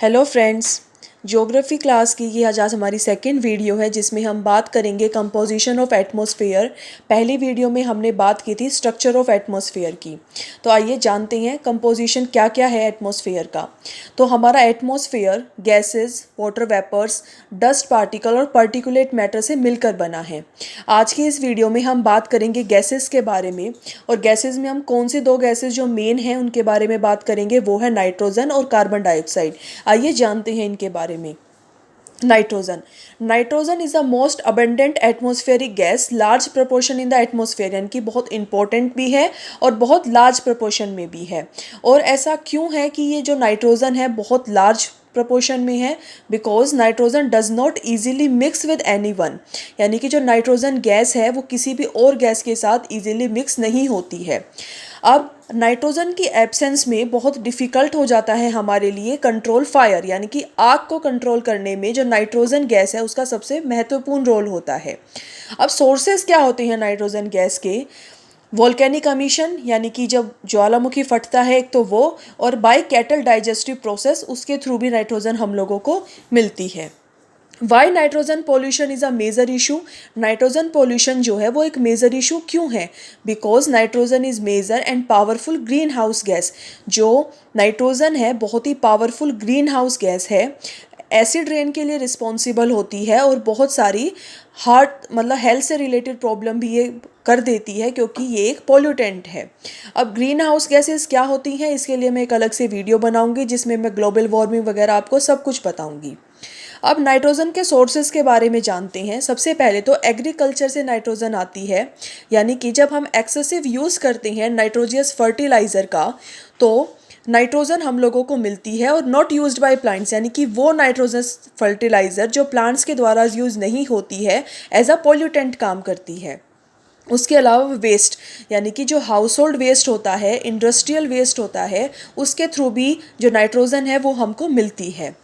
Hello friends, geography class की ये आज हमारी सेकंड वीडियो है जिसमें हम बात करेंगे कंपोजिशन ऑफ एटमॉस्फेयर। पहली वीडियो में हमने बात की थी स्ट्रक्चर ऑफ एटमॉस्फेयर की। तो आइए जानते हैं कंपोजिशन क्या क्या है एटमॉस्फेयर का। तो हमारा atmosphere gases, water vapours, dust particle और पार्टिकुलेट मैटर से मिलकर बना है। आज की इस वीडियो में हम बात करेंगे गैसेस के बारे में, और गैसेस में हम कौन से दो गैसेस जो मेन हैं उनके बारे में बात करेंगे, वो है नाइट्रोजन और कार्बन डाइऑक्साइड। आइए जानते हैं इनके बारे में। Nitrogen is the most abundant atmospheric gas, large proportion in the atmosphere, यानी कि बहुत इंपॉर्टेंट भी है और बहुत लार्ज प्रोपोर्शन में भी है। और ऐसा क्यों है कि ये जो नाइट्रोजन है बहुत लार्ज प्रपोर्शन में है? Because nitrogen does not easily mix with any one, यानी कि जो नाइट्रोजन गैस है वो किसी भी और गैस के साथ ईजिली मिक्स नहीं होती है। अब नाइट्रोजन की एब्सेंस में बहुत डिफ़िकल्ट हो जाता है हमारे लिए कंट्रोल फायर, यानी कि आग को कंट्रोल करने में जो नाइट्रोजन गैस है उसका सबसे महत्वपूर्ण रोल होता है। अब सोर्सेज क्या होते हैं नाइट्रोजन गैस के? वोल्केनिक एमिशन, यानी कि जब ज्वालामुखी फटता है एक तो वो, और बाय कैटल डाइजेस्टिव प्रोसेस, उसके थ्रू भी नाइट्रोजन हम लोगों को मिलती है। Why nitrogen pollution is a major issue? Nitrogen pollution जो है वो एक मेजर इशू क्यों है? Because nitrogen is major and powerful green house gas. जो नाइट्रोजन है बहुत ही पावरफुल ग्रीन हाउस गैस है, एसिड रेन के लिए रिस्पॉन्सिबल होती है और बहुत सारी हार्ट मतलब हेल्थ से रिलेटेड प्रॉब्लम भी ये कर देती है क्योंकि ये एक पॉल्यूटेंट है। अब ग्रीन हाउस गैसेस क्या होती हैं इसके लिए मैं एक अलग से वीडियो बनाऊंगी जिसमें मैं ग्लोबल वार्मिंग वगैरह आपको सब कुछ बताऊंगी। अब नाइट्रोजन के सोर्सेज के बारे में जानते हैं। सबसे पहले तो एग्रीकल्चर से नाइट्रोजन आती है, यानी कि जब हम एक्सेसिव यूज़ करते हैं नाइट्रोजियस फर्टिलाइज़र का तो नाइट्रोजन हम लोगों को मिलती है, और नॉट यूज्ड बाय प्लांट्स, यानी कि वो नाइट्रोजस फर्टिलाइज़र जो प्लांट्स के द्वारा यूज़ नहीं होती है, एज अ पॉल्यूटेंट काम करती है। उसके अलावा वेस्ट, यानी कि जो हाउस होल्ड वेस्ट होता है, इंडस्ट्रियल वेस्ट होता है, उसके थ्रू भी जो नाइट्रोजन है वो हमको मिलती है।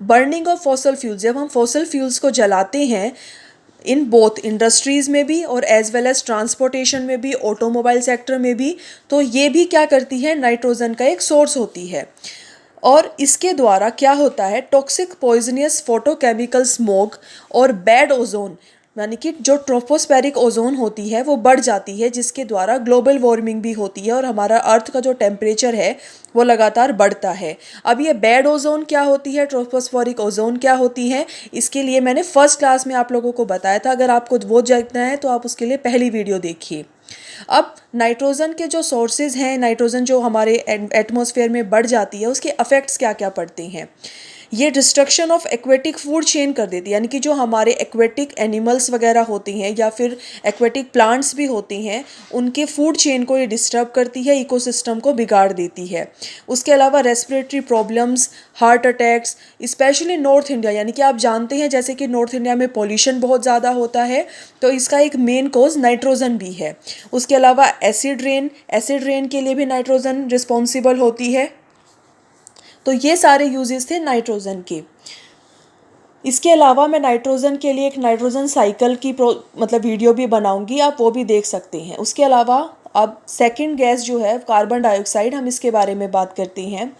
बर्निंग ऑफ फॉसल फ्यूल्स, जब हम फॉसल फ्यूल्स को जलाते हैं इन बोथ इंडस्ट्रीज़ में भी और एज वेल एज ट्रांसपोर्टेशन में भी, ऑटोमोबाइल सेक्टर में भी, तो ये भी क्या करती है, नाइट्रोजन का एक सोर्स होती है। और इसके द्वारा क्या होता है, टॉक्सिक पॉइजनियस फोटोकेमिकल स्मोक और बैड ओजोन, यानी कि जो ट्रोपोस्फेरिक ओजोन होती है वो बढ़ जाती है, जिसके द्वारा ग्लोबल वार्मिंग भी होती है और हमारा अर्थ का जो टेम्परेचर है वो लगातार बढ़ता है। अब ये बैड ओजोन क्या होती है, ट्रोपोस्फेरिक ओजोन क्या होती है, इसके लिए मैंने फर्स्ट क्लास में आप लोगों को बताया था। अगर आपको वो जानना है तो आप उसके लिए पहली वीडियो देखिए। अब नाइट्रोजन के जो सोर्सेज हैं, नाइट्रोजन जो हमारे एटमॉस्फेयर में बढ़ जाती है उसके अफेक्ट्स क्या क्या पड़ते हैं। ये destruction of aquatic food chain कर देती है, यानी कि जो हमारे एक्वेटिक एनिमल्स वगैरह होते हैं या फिर एक्वेटिक प्लांट्स भी होते हैं, उनके फूड चेन को ये डिस्टर्ब करती है, इकोसिस्टम को बिगाड़ देती है। उसके अलावा respiratory problems, heart attacks, specially north India, यानी कि आप जानते हैं जैसे कि नॉर्थ इंडिया में पॉल्यूशन बहुत ज़्यादा होता है, तो इसका एक मेन कॉज नाइट्रोजन भी है। उसके अलावा एसिड रेन के लिए भी नाइट्रोजन रिस्पॉन्सिबल होती है। तो ये सारे यूजेस थे नाइट्रोजन के। इसके अलावा मैं नाइट्रोजन के लिए एक नाइट्रोजन साइकिल की मतलब वीडियो भी बनाऊंगी, आप वो भी देख सकते हैं। उसके अलावा अब सेकंड गैस जो है कार्बन डाइऑक्साइड, हम इसके बारे में बात करते हैं।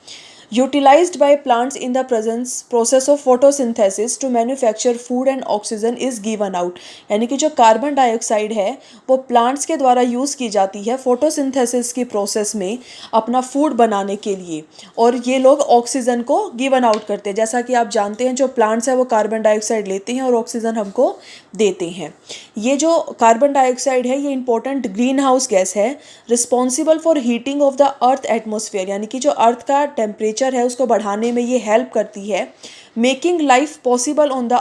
Utilised by plants in the presence process of photosynthesis to manufacture food and oxygen is given out, यानी कि जो कार्बन डाइऑक्साइड है वो प्लांट्स के द्वारा यूज़ की जाती है फोटोसिंथेसिस की प्रोसेस में अपना फूड बनाने के लिए, और ये लोग ऑक्सीजन को गिवन आउट करते हैं। जैसा कि आप जानते हैं जो प्लांट्स हैं वो कार्बन डाइऑक्साइड लेते हैं और ऑक्सीजन हमको देते हैं। ये जो कार्बन डाइऑक्साइड है ये इंपॉर्टेंट ग्रीन हाउस गैस है, responsible for heating of the earth atmosphere, यानी कि जो अर्थ का टेम्परेचर है उसको बढ़ाने में ये हेल्प करती है। Making life possible on the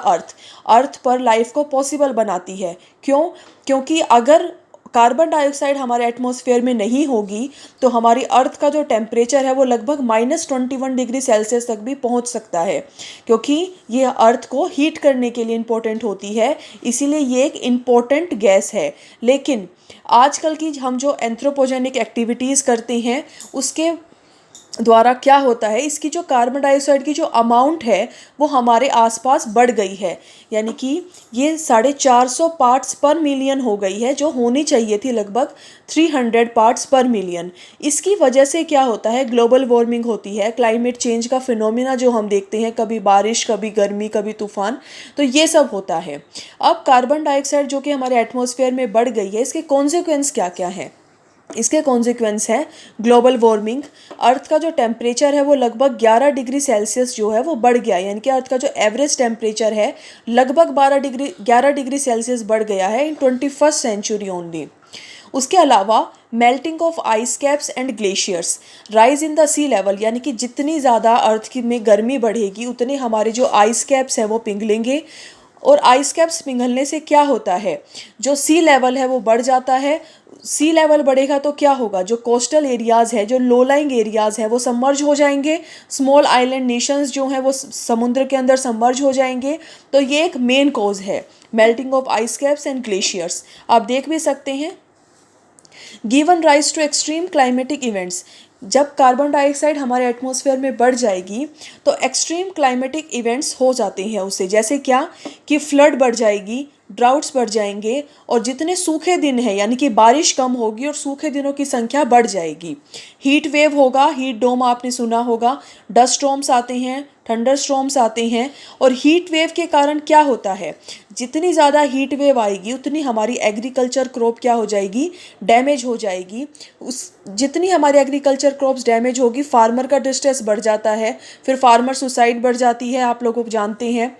earth पर लाइफ को पॉसिबल बनाती है। क्यों? क्योंकि अगर कार्बन डाइऑक्साइड हमारे एटमॉस्फेयर में नहीं होगी तो हमारी अर्थ का जो टेम्परेचर है वो लगभग -21 डिग्री सेल्सियस तक भी पहुंच सकता है, क्योंकि ये अर्थ को हीट करने के लिए इम्पोर्टेंट होती है, इसीलिए ये एक इम्पोर्टेंट गैस है। लेकिन आजकल की हम जो एंथ्रोपोजेनिक एक्टिविटीज़ करते हैं उसके द्वारा क्या होता है, इसकी जो कार्बन डाइऑक्साइड की जो अमाउंट है वो हमारे आसपास बढ़ गई है, यानी कि ये 450 पार्ट्स पर मिलियन हो गई है, जो होनी चाहिए थी लगभग 300 पार्ट्स पर मिलियन। इसकी वजह से क्या होता है, ग्लोबल वार्मिंग होती है, क्लाइमेट चेंज का फिनोमिना जो हम देखते हैं, कभी बारिश, कभी गर्मी, कभी तूफान, तो ये सब होता है। अब कार्बन डाइऑक्साइड जो कि हमारे एटमॉस्फेयर में बढ़ गई है, इसके कॉन्सिक्वेंस क्या क्या है। इसके कॉन्सिक्वेंस है ग्लोबल वार्मिंग। अर्थ का जो टेम्परेचर है वो लगभग 11 डिग्री सेल्सियस जो है वो बढ़ गया, यानी कि अर्थ का जो एवरेज टेम्परेचर है लगभग 11 डिग्री सेल्सियस बढ़ गया है इन 21st सेंचुरी ओनली। उसके अलावा melting of ice caps and glaciers, rise in the sea level, यानी कि जितनी ज़्यादा अर्थ की में गर्मी बढ़ेगी उतने हमारे जो आइस कैप्स हैं वो पिघलेंगे, और आइस कैप्स पिघलने से क्या होता है, जो सी लेवल है वो बढ़ जाता है। सी लेवल बढ़ेगा तो क्या होगा, जो कोस्टल एरियाज़ है, जो लो लाइंग एरियाज़ हैं वो सबमर्ज हो जाएंगे, स्मॉल आइलैंड नेशंस जो हैं वो समुद्र के अंदर सबमर्ज हो जाएंगे। तो ये एक मेन कॉज है melting of ice caps and glaciers. आप देख भी सकते हैं, given rise to extreme climatic events, जब कार्बन डाइऑक्साइड हमारे एटमॉस्फेयर में बढ़ जाएगी तो एक्सट्रीम क्लाइमेटिक इवेंट्स हो जाते हैं उससे, जैसे क्या कि फ्लड बढ़ जाएगी, ड्राउट्स बढ़ जाएंगे, और जितने सूखे दिन हैं यानी कि बारिश कम होगी और सूखे दिनों की संख्या बढ़ जाएगी। हीट वेव होगा, हीट डोम आपने सुना होगा, डस्ट स्टॉर्म्स आते हैं, थंडर स्टॉर्म्स आते हैं। और हीट वेव के कारण क्या होता है, जितनी ज़्यादा हीट वेव आएगी उतनी हमारी एग्रीकल्चर क्रॉप क्या हो जाएगी, डैमेज हो जाएगी। उस जितनी हमारी एग्रीकल्चर क्रॉप्स डैमेज होगी, फार्मर का डिस्ट्रेस बढ़ जाता है, फिर फार्मर सुसाइड बढ़ जाती है, आप लोग जानते हैं।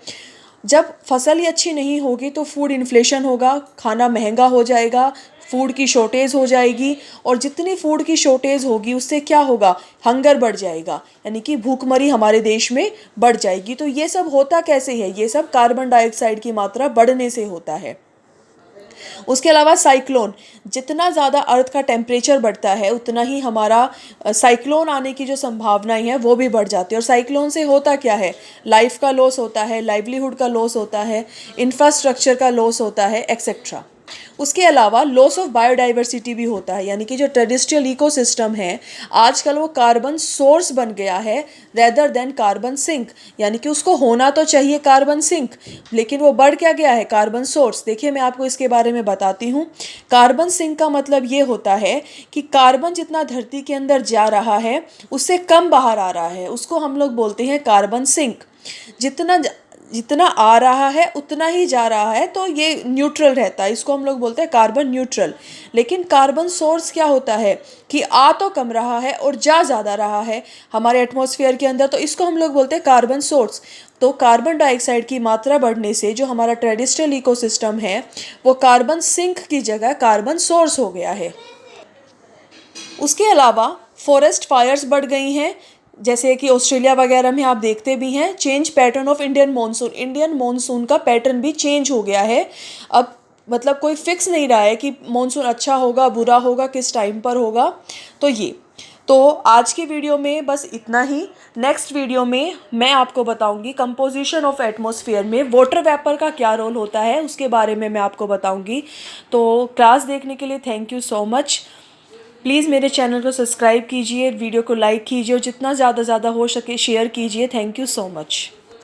जब फसल ही अच्छी नहीं होगी तो फूड इन्फ्लेशन होगा, खाना महंगा हो जाएगा, फूड की शॉर्टेज हो जाएगी, और जितनी फूड की शॉर्टेज होगी उससे क्या होगा, हंगर बढ़ जाएगा, यानी कि भूखमरी हमारे देश में बढ़ जाएगी। तो ये सब होता कैसे है, ये सब कार्बन डाइऑक्साइड की मात्रा बढ़ने से होता है। उसके अलावा साइक्लोन, जितना ज़्यादा अर्थ का टेम्परेचर बढ़ता है उतना ही हमारा साइक्लोन आने की जो संभावनाएं हैं वो भी बढ़ जाती है। और साइक्लोन से होता क्या है, लाइफ का लॉस होता है, लाइवलीहुड का लॉस होता है, इंफ्रास्ट्रक्चर का लॉस होता है, एक्सेट्रा। उसके अलावा लॉस ऑफ बायोडाइवर्सिटी भी होता है, यानी कि जो टेरेस्ट्रियल इकोसिस्टम है आजकल वो कार्बन सोर्स बन गया है रेदर देन कार्बन सिंक, यानी कि उसको होना तो चाहिए कार्बन सिंक, लेकिन वो बढ़ क्या गया है, कार्बन सोर्स। देखिए मैं आपको इसके बारे में बताती हूँ। कार्बन सिंक का मतलब ये होता है कि कार्बन जितना धरती के अंदर जा रहा है उससे कम बाहर आ रहा है, उसको हम लोग बोलते हैं कार्बन सिंक। जितना जितना आ रहा है उतना ही जा रहा है, तो ये न्यूट्रल रहता है, इसको हम लोग बोलते हैं कार्बन न्यूट्रल। लेकिन कार्बन सोर्स क्या होता है कि आ तो कम रहा है और जा ज़्यादा रहा है हमारे एटमॉस्फेयर के अंदर, तो इसको हम लोग बोलते हैं कार्बन सोर्स। तो कार्बन डाइऑक्साइड की मात्रा बढ़ने से जो हमारा ट्रेडिशनल इकोसिस्टम है वो कार्बन सिंक की जगह कार्बन सोर्स हो गया है। उसके अलावा फॉरेस्ट फायर्स बढ़ गई हैं, जैसे कि ऑस्ट्रेलिया वगैरह में आप देखते भी हैं। Change pattern of Indian monsoon का पैटर्न भी चेंज हो गया है। अब मतलब कोई फिक्स नहीं रहा है कि मानसून अच्छा होगा, बुरा होगा, किस टाइम पर होगा। तो आज की वीडियो में बस इतना ही। नेक्स्ट वीडियो में मैं आपको बताऊंगी कंपोजिशन ऑफ एटमॉस्फेयर में वाटर वेपर का क्या रोल होता है, उसके बारे में मैं आपको बताऊंगी। तो क्लास देखने के लिए thank you so much. Please मेरे चैनल को सब्सक्राइब कीजिए, वीडियो को लाइक कीजिए और जितना ज़्यादा हो सके शेयर कीजिए। Thank you so much.